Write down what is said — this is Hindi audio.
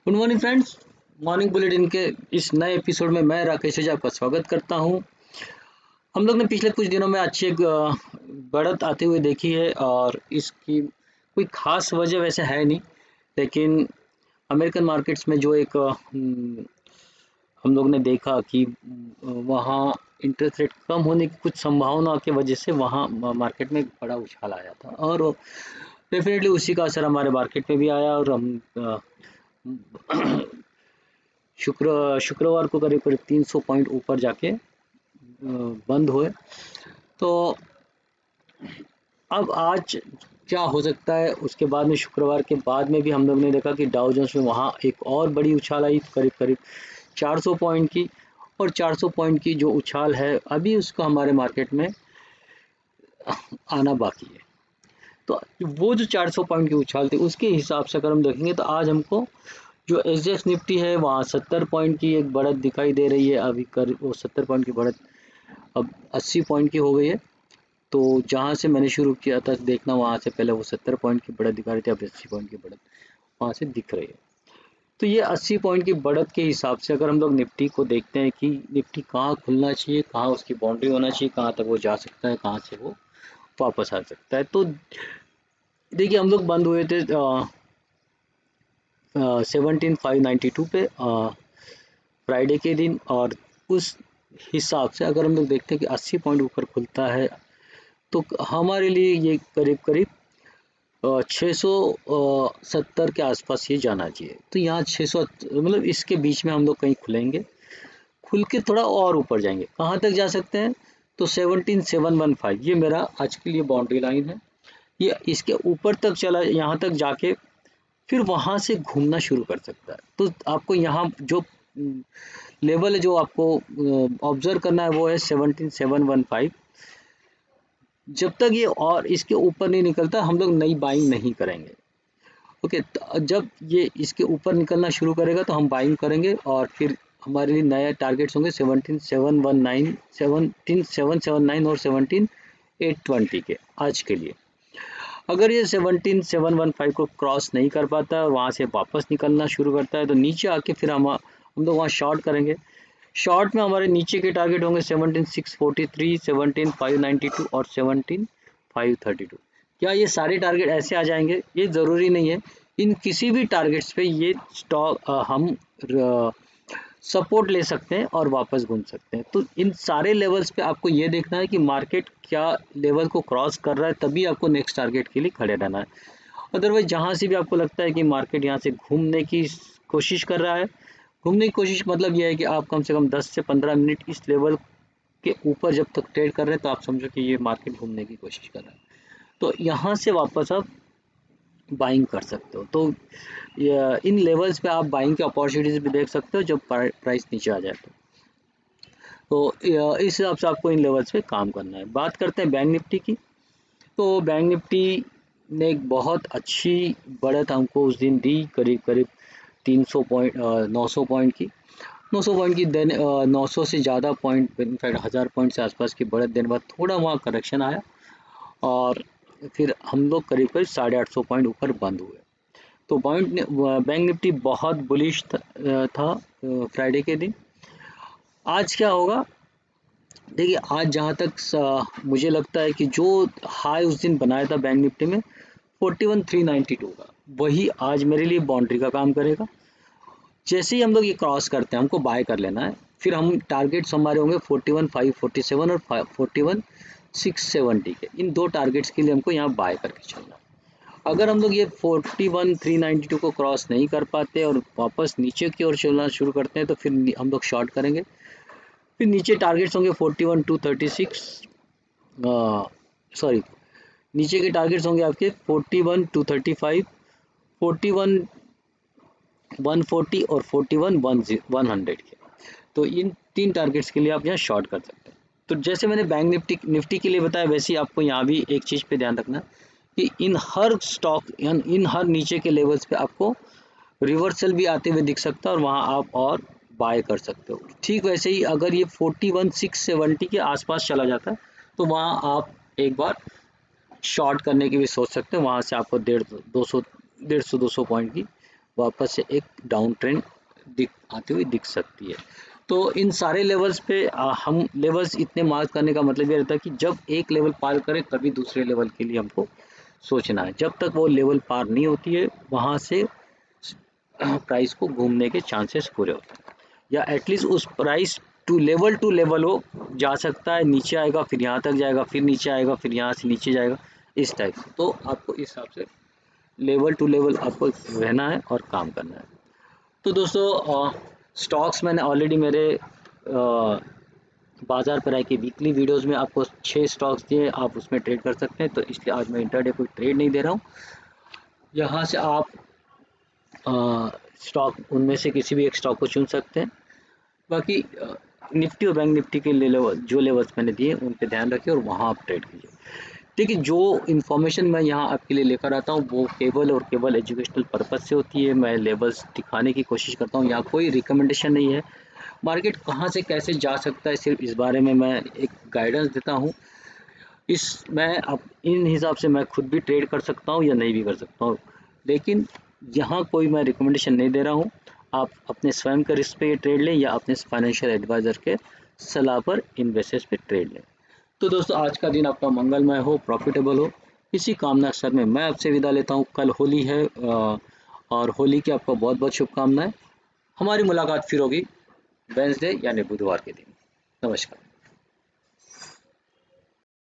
Good morning friends. Morning bulletin के इस नए एपिसोड में मैं राकेश ओझा आपका स्वागत करता हूं। हम लोग ने पिछले कुछ दिनों में अच्छी एक बढ़त आते हुए देखी है और इसकी कोई खास वजह वैसे है नहीं, लेकिन अमेरिकन मार्केट्स में जो एक हम लोग ने देखा कि वहाँ इंटरेस्ट रेट कम होने की कुछ संभावना की वजह से वहाँ मार्केट में एक बड़ा उछाल आया था और डेफिनेटली उसी का असर हमारे मार्केट में भी आया और हम शुक्रवार को करीब करीब 300 पॉइंट ऊपर जाके बंद हुए। तो अब आज क्या हो सकता है, उसके बाद में शुक्रवार के बाद में भी हम लोग ने देखा कि डाउ जोन्स में वहाँ एक और बड़ी उछाल आई करीब करीब 400 पॉइंट की, और 400 पॉइंट की जो उछाल है अभी उसका हमारे मार्केट में आना बाकी है। तो वो जो 400 पॉइंट की उछाल थी उसके हिसाब से अगर हम देखेंगे तो आज हमको जो एसजीएक्स निफ्टी है वहाँ 70 पॉइंट की एक बढ़त दिखाई दे रही है। अभी कर वो 70 पॉइंट की बढ़त अब 80 पॉइंट की हो गई है। तो जहाँ से मैंने शुरू किया था देखना, वहाँ से पहले वो 70 पॉइंट की बढ़त दिखा रही थी, अब 80 पॉइंट की बढ़त वहाँ से दिख रही है। तो ये 80 पॉइंट की बढ़त के हिसाब से अगर हम लोग निफ्टी को देखते हैं कि निफ्टी कहाँ खुलना चाहिए, कहाँ उसकी बाउंड्री होना चाहिए, कहाँ तक वो जा सकता है, कहाँ से वो वापस आ सकता है। तो देखिए हम लोग बंद हुए थे 17,592 पे फ्राइडे के दिन, और उस हिसाब से अगर हम लोग देखते हैं कि 80 पॉइंट ऊपर खुलता है तो हमारे लिए ये करीब करीब 670 के आसपास ये जाना चाहिए। तो यहाँ 600 मतलब इसके बीच में हम लोग कहीं खुलेंगे, खुल के थोड़ा और ऊपर जाएंगे। कहाँ तक जा सकते हैं तो 17,715 ये मेरा आज के लिए बाउंड्री लाइन है। ये इसके ऊपर तक चला, यहाँ तक जाके फिर वहाँ से घूमना शुरू कर सकता है। तो आपको यहाँ जो लेवल है जो आपको ऑब्जर्व करना है वो है 17,715। जब तक ये और इसके ऊपर नहीं निकलता हम लोग नई बाइंग नहीं करेंगे। ओके, तो जब ये इसके ऊपर निकलना शुरू करेगा तो हम बाइंग करेंगे और फिर हमारे लिए नए टारगेट्स होंगे 17,719, 17,779 और 17,820 के आज के लिए। अगर ये 17,715 को क्रॉस नहीं कर पाता है और वहाँ से वापस निकलना शुरू करता है तो नीचे आके फिर हम लोग वहाँ शॉर्ट करेंगे। शॉर्ट में हमारे नीचे के टारगेट होंगे 17,643, 17,592 और 17,532। क्या ये सारे टारगेट ऐसे आ जाएंगे? ये ज़रूरी नहीं है। इन किसी भी टारगेट्स पे ये स्टॉक हम सपोर्ट ले सकते हैं और वापस घूम सकते हैं। तो इन सारे लेवल्स पे आपको ये देखना है कि मार्केट क्या लेवल को क्रॉस कर रहा है, तभी आपको नेक्स्ट टारगेट के लिए खड़े रहना है। अदरवाइज जहाँ से भी आपको लगता है कि मार्केट यहाँ से घूमने की कोशिश कर रहा है, घूमने की कोशिश मतलब ये है कि आप कम से कम 10 से 15 मिनट इस लेवल के ऊपर जब तक ट्रेड कर रहे हैं तो आप समझो कि ये मार्केट घूमने की कोशिश कर रहा है। तो यहाँ से वापस आप बाइंग कर सकते हो। तो इन लेवल्स पे आप बाइंग की अपॉर्चुनिटीज भी देख सकते हो जब प्राइस नीचे आ जाए तो इस हिसाब से आपको इन लेवल्स पे काम करना है। बात करते हैं बैंक निफ्टी की। तो बैंक निफ्टी ने एक बहुत अच्छी बढ़त हमको उस दिन दी, करीब करीब 300 पॉइंट 900 पॉइंट की, 900 पॉइंट की देने 900 से ज़्यादा पॉइंट, इनफैक्ट 1000 पॉइंट से आसपास की बढ़त देने बाद थोड़ा वहाँ करेक्शन आया और फिर हम लोग करीब करीब 850 पॉइंट ऊपर बंद हुए। तो बैंक निफ्टी बहुत बुलिश था फ्राइडे के दिन। आज क्या होगा देखिए, आज जहाँ तक मुझे लगता है कि जो हाई उस दिन बनाया था बैंक निफ्टी में 41,392 का, वही आज मेरे लिए बाउंड्री का काम करेगा। जैसे ही हम लोग ये क्रॉस करते हैं हमको बाय कर लेना है। फिर हम टारगेट्स हमारे होंगे 41,547 और 41,670 के। इन दो टारगेट्स के लिए हमको यहाँ बाय करके चलना है। अगर हम लोग ये 41,392 को क्रॉस नहीं कर पाते और वापस नीचे की ओर चलना शुरू करते हैं तो फिर हम लोग शॉर्ट करेंगे। फिर नीचे टारगेट्स होंगे 41,236, सॉरी, नीचे के टारगेट्स होंगे आपके 41,235, 41,140 और 41,100 के। तो इन तीन टारगेट्स के लिए आप यहाँ शॉर्ट कर सकते हैं। तो जैसे मैंने बैंक निफ्टी के लिए बताया, वैसे ही आपको यहाँ भी एक चीज़ पे ध्यान रखना कि इन हर स्टॉक इन हर नीचे के लेवल्स पे आपको रिवर्सल भी आते हुए दिख सकता है और वहाँ आप और बाय कर सकते हो। ठीक वैसे ही अगर ये 41,670 के आसपास चला जाता है तो वहाँ आप एक बार शॉर्ट करने की भी सोच सकते हैं। वहाँ से आपको 150 200 पॉइंट की वापस से एक डाउन ट्रेंड आती हुई दिख सकती है। तो इन सारे लेवल्स पे हम लेवल्स इतने मार्क करने का मतलब ये रहता है कि जब एक लेवल पार करें तभी दूसरे लेवल के लिए हमको सोचना है। जब तक वो लेवल पार नहीं होती है वहाँ से प्राइस को घूमने के चांसेस पूरे होते हैं, या एटलीस्ट उस प्राइस टू लेवल हो जा सकता है, नीचे आएगा फिर यहाँ तक जाएगा, फिर नीचे आएगा, फिर यहाँ से नीचे जाएगा, इस टाइप से। तो आपको इस हिसाब से लेवल टू लेवल आपको रहना है और काम करना है। तो दोस्तों स्टॉक्स मैंने ऑलरेडी मेरे बाजार पर आए कि वीकली वीडियोस में आपको 6 स्टॉक्स दिए, आप उसमें ट्रेड कर सकते हैं। तो इसलिए आज मैं इंटरडे कोई ट्रेड नहीं दे रहा हूँ। यहाँ से आप स्टॉक उनमें से किसी भी एक स्टॉक को चुन सकते हैं। बाकी निफ्टी और बैंक निफ्टी के लेवल जो लेवल्स मैंने दिए उन पे ध्यान रखिए और वहाँ आप ट्रेड कीजिए। देखिए, जो इन्फॉर्मेशन मैं यहाँ आपके लिए लेकर आता हूँ वो केवल और केवल एजुकेशनल पर्पज़ से होती है। मैं लेवल्स दिखाने की कोशिश करता हूँ, यहाँ कोई रिकमेंडेशन नहीं है। मार्केट कहाँ से कैसे जा सकता है सिर्फ इस बारे में मैं एक गाइडेंस देता हूँ। इस मैं अब इन हिसाब से मैं खुद भी ट्रेड कर सकता हूँ या नहीं भी कर सकता हूँ, लेकिन यहाँ कोई मैं रिकमेंडेशन नहीं दे रहा हूँ। आप अपने स्वयं के रिस्क पे ये ट्रेड लें या अपने फाइनेंशियल एडवाइज़र के सलाह पर इन बेसिस पे ट्रेड लें। तो दोस्तों, आज का दिन आपका मंगलमय हो, प्रॉफिटेबल हो, इसी कामना के साथ में मैं आपसे विदा लेता हूँ। कल होली है और होली की आपको बहुत बहुत शुभकामनाएं। हमारी मुलाकात फिर होगी वेडनेसडे यानी बुधवार के दिन। नमस्कार।